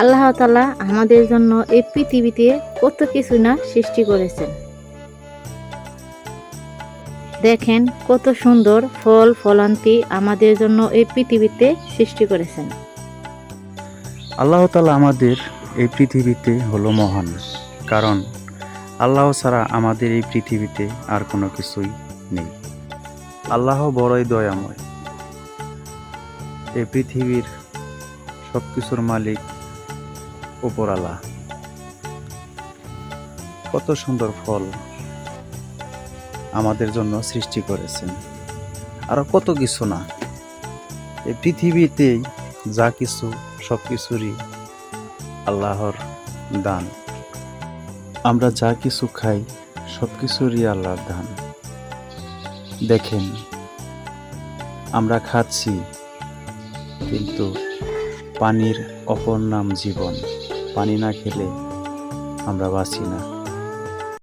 আল্লাহ তাআলা আমাদের জন্য এই পৃথিবীতে কত কিছু না সৃষ্টি করেছেন। দেখেন কত সুন্দর ফল ফলান্তি আমাদের জন্য এই পৃথিবীতে সৃষ্টি করেছেন। আল্লাহ তাআলা আমাদের এই পৃথিবীতে হলো মহান, কারণ আল্লাহ ছাড়া আমাদের এই পৃথিবীতে আর কোনো কিছুই নেই। আল্লাহ বড়ই দয়াময়। এই পৃথিবীর সব কিছুর মালিক উপরওয়ালা। কত সুন্দর ফল আমাদের জন্য সৃষ্টি করেছেন, আরো কত কিছু না। এই পৃথিবীতেই যা কিছু সব কিছুরই আল্লাহর দান। আমরা যা কিছু খাই সব কিছুরই আল্লাহর দান। দেখেন, আমরা খাচ্ছি, কিন্তু পানির অপর নাম জীবন। পানি না খেলে আমরা বাঁচি না।